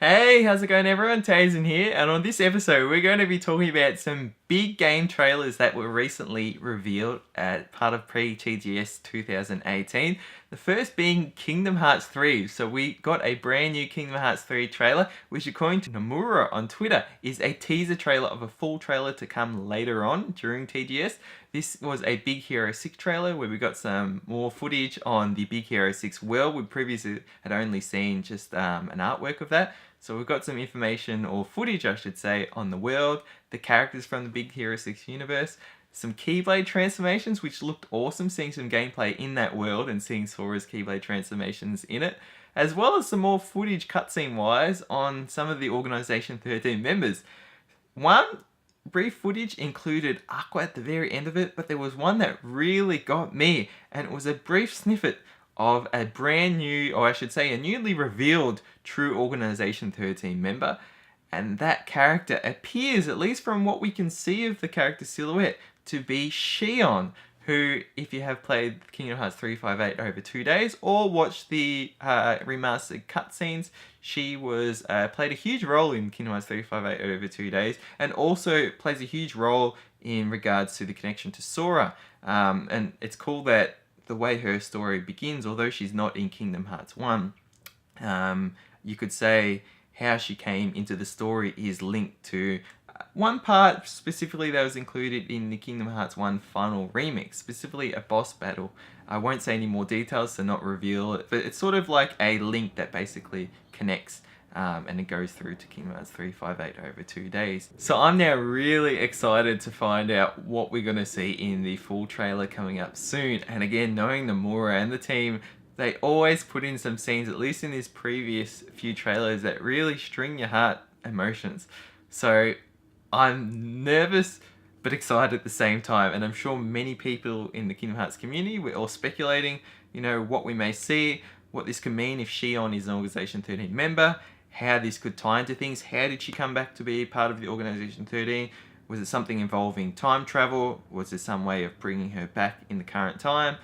Hey, how's it going everyone? Tazen here, and on this episode we're going to be talking about some big game trailers that were recently revealed as part of pre-TGS 2018. The first being Kingdom Hearts 3. So we got a brand new Kingdom Hearts 3 trailer, which according to Nomura on Twitter is a teaser trailer of a full trailer to come later on during TGS. This was a Big Hero 6 trailer where we got some more footage on the Big Hero 6 world. We previously had only seen just an artwork of that. So we've got some information, or footage I should say, on the world, the characters from the Big Hero 6 universe, some Keyblade transformations which looked awesome, seeing some gameplay in that world and seeing Sora's Keyblade transformations in it, as well as some more footage cutscene wise on some of the Organization 13 members. One brief footage included Aqua at the very end of it, but there was one that really got me, and it was a brief snippet of a brand new, or I should say a newly revealed true Organization 13 member. And that character appears, at least from what we can see of the character silhouette, to be Xion, who, if you have played Kingdom Hearts 358 over 2 days or watched the remastered cutscenes, she was played a huge role in Kingdom Hearts 358 over 2 days, and also plays a huge role in regards to the connection to Sora. And it's cool that the way her story begins, although she's not in Kingdom Hearts 1, you could say how she came into the story is linked to one part specifically that was included in the Kingdom Hearts 1 final remix, specifically a boss battle. I won't say any more details to not reveal it, but it's sort of like a link that basically connects and it goes through to Kingdom Hearts 358 over 2 days. So I'm now really excited to find out what we're going to see in the full trailer coming up soon. And again, knowing Nomura and the team, they always put in some scenes, at least in these previous few trailers, that really string your heart emotions. So I'm nervous but excited at the same time, and I'm sure many people in the Kingdom Hearts community, we're all speculating, what we may see, what this could mean if Xion is an Organization 13 member, how this could tie into things. How did she come back to be part of the Organization 13? Was it something involving time travel? Was there some way of bringing her back in the current time?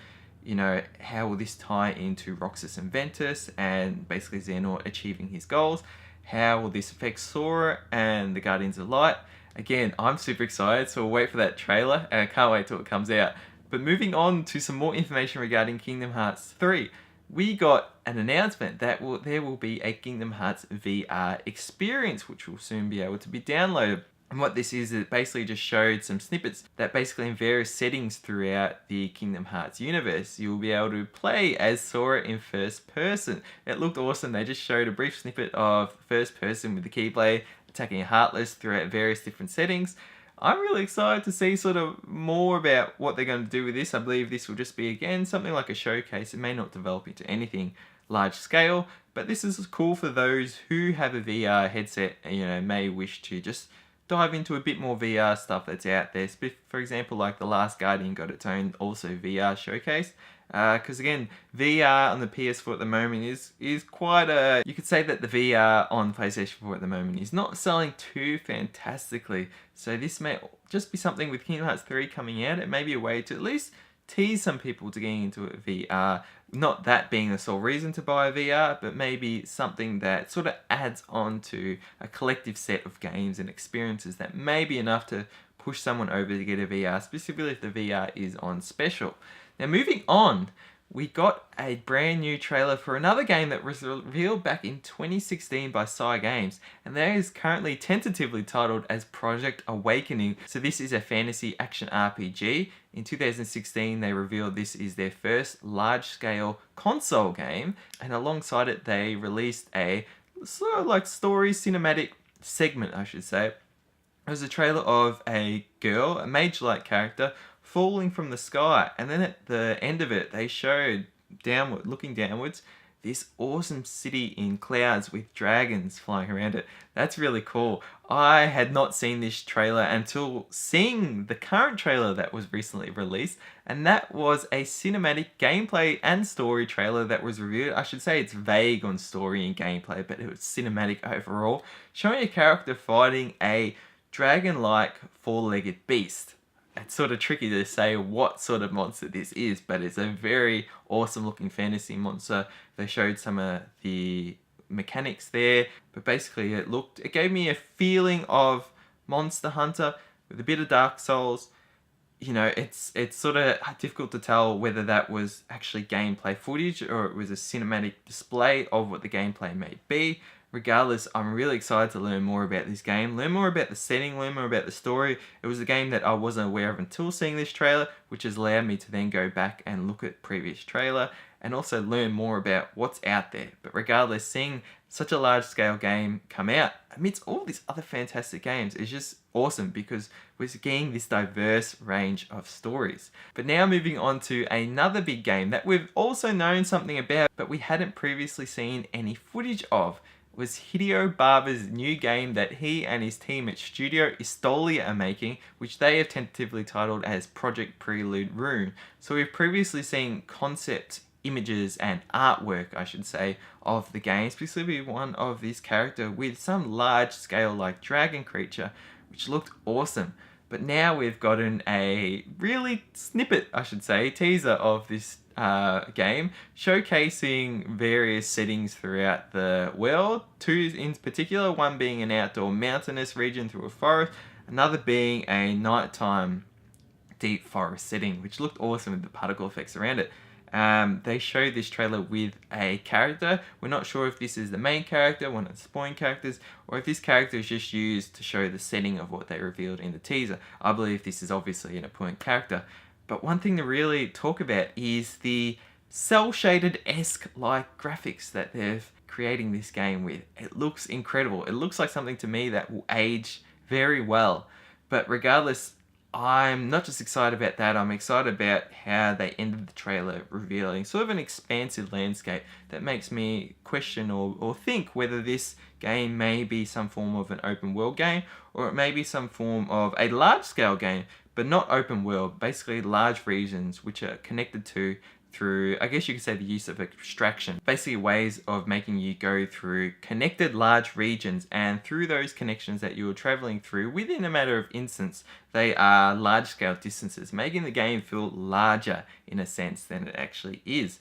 How will this tie into Roxas and Ventus and basically Xehanort achieving his goals? How will this affect Sora and the Guardians of Light? Again, I'm super excited, so we'll wait for that trailer, and I can't wait till it comes out. But moving on to some more information regarding Kingdom Hearts 3. We got an announcement that there will be a Kingdom Hearts VR experience, which will soon be able to be downloaded. And what this is, it basically just showed some snippets that basically in various settings throughout the Kingdom Hearts universe, you'll be able to play as Sora in first person. It looked awesome. They just showed a brief snippet of first person with the Keyblade attacking Heartless throughout various different settings. I'm really excited to see sort of more about what they're going to do with this. I believe this will just be, again, something like a showcase. It may not develop into anything large scale, but this is cool for those who have a VR headset and, may wish to just dive into a bit more VR stuff that's out there. For example, like The Last Guardian got its own also VR showcase. Because again, VR on the PS4 at the moment is quite a... You could say that the VR on PlayStation 4 at the moment is not selling too fantastically. So this may just be something with Kingdom Hearts 3 coming out. It may be a way to at least tease some people to getting into a VR. Not that being the sole reason to buy a VR, but maybe something that sort of adds on to a collective set of games and experiences that may be enough to push someone over to get a VR, specifically if the VR is on special. Now moving on, we got a brand new trailer for another game that was revealed back in 2016 by Psy Games, and that is currently tentatively titled as Project Awakening. So this is a fantasy action RPG. In 2016 they revealed this is their first large-scale console game, and alongside it they released a sort of like story cinematic segment, I should say. It was a trailer of a girl, a mage-like character, falling from the sky, and then at the end of it they showed looking downwards, this awesome city in clouds with dragons flying around it. That's really cool. I had not seen this trailer until seeing the current trailer that was recently released, and that was a cinematic gameplay and story trailer that was reviewed. I should say it's vague on story and gameplay, but it was cinematic overall, showing a character fighting a dragon-like four-legged beast. It's sort of tricky to say what sort of monster this is, but it's a very awesome looking fantasy monster. They showed some of the mechanics there, but basically it gave me a feeling of Monster Hunter with a bit of Dark Souls. You know, it's sort of difficult to tell whether that was actually gameplay footage or it was a cinematic display of what the gameplay may be. Regardless, I'm really excited to learn more about this game, learn more about the setting, learn more about the story. It was a game that I wasn't aware of until seeing this trailer, which has allowed me to then go back and look at previous trailer and also learn more about what's out there. But regardless, seeing such a large scale game come out amidst all these other fantastic games is just awesome because we're getting this diverse range of stories. But now moving on to another big game that we've also known something about, but we hadn't previously seen any footage of, was Hideo Barba's new game that he and his team at Studio Istolia are making, which they have tentatively titled as Project Prelude Rune. So we've previously seen concept images and artwork, I should say, of the game, specifically one of this character with some large scale like dragon creature, which looked awesome. But now we've gotten a really snippet, I should say, teaser of this game, showcasing various settings throughout the world. Two in particular, one being an outdoor mountainous region through a forest, another being a nighttime deep forest setting, which looked awesome with the particle effects around it. They showed this trailer with a character. We're not sure if this is the main character, one of the supporting characters, or if this character is just used to show the setting of what they revealed in the teaser. I believe this is obviously an important character. But one thing to really talk about is the cel-shaded-esque like graphics that they're creating this game with. It looks incredible. It looks like something to me that will age very well. But regardless, I'm not just excited about that, I'm excited about how they ended the trailer revealing sort of an expansive landscape that makes me question or think whether this game may be some form of an open world game or it may be some form of a large scale game, but not open world, basically large regions which are connected to through, I guess you could say, the use of abstraction. Basically ways of making you go through connected large regions, and through those connections that you're traveling through within a matter of instance, they are large scale distances, making the game feel larger in a sense than it actually is,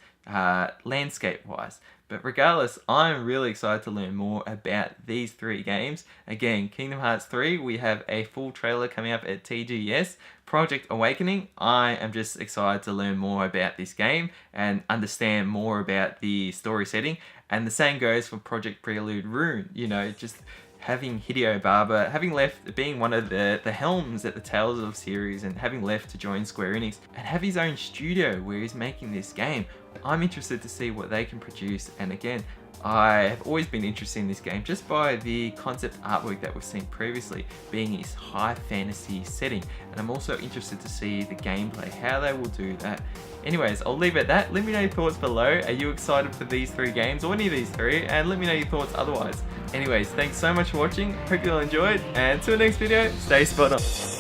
landscape wise. But regardless, I'm really excited to learn more about these three games. Again, Kingdom Hearts 3, we have a full trailer coming up at TGS. Project Awakening, I am just excited to learn more about this game and understand more about the story setting. And the same goes for Project Prelude Rune. You know, just having Hideo Barba, having left, being one of the helms at the Tales of series and having left to join Square Enix and have his own studio where he's making this game. I'm interested to see what they can produce, and again, I have always been interested in this game just by the concept artwork that we've seen previously, being this high fantasy setting, and I'm also interested to see the gameplay, how they will do that. Anyways, I'll leave it at that. Let me know your thoughts below. Are you excited for these three games or any of these three? And let me know your thoughts otherwise. Anyways, thanks so much for watching. Hope you all enjoyed, and until next video, stay spot on.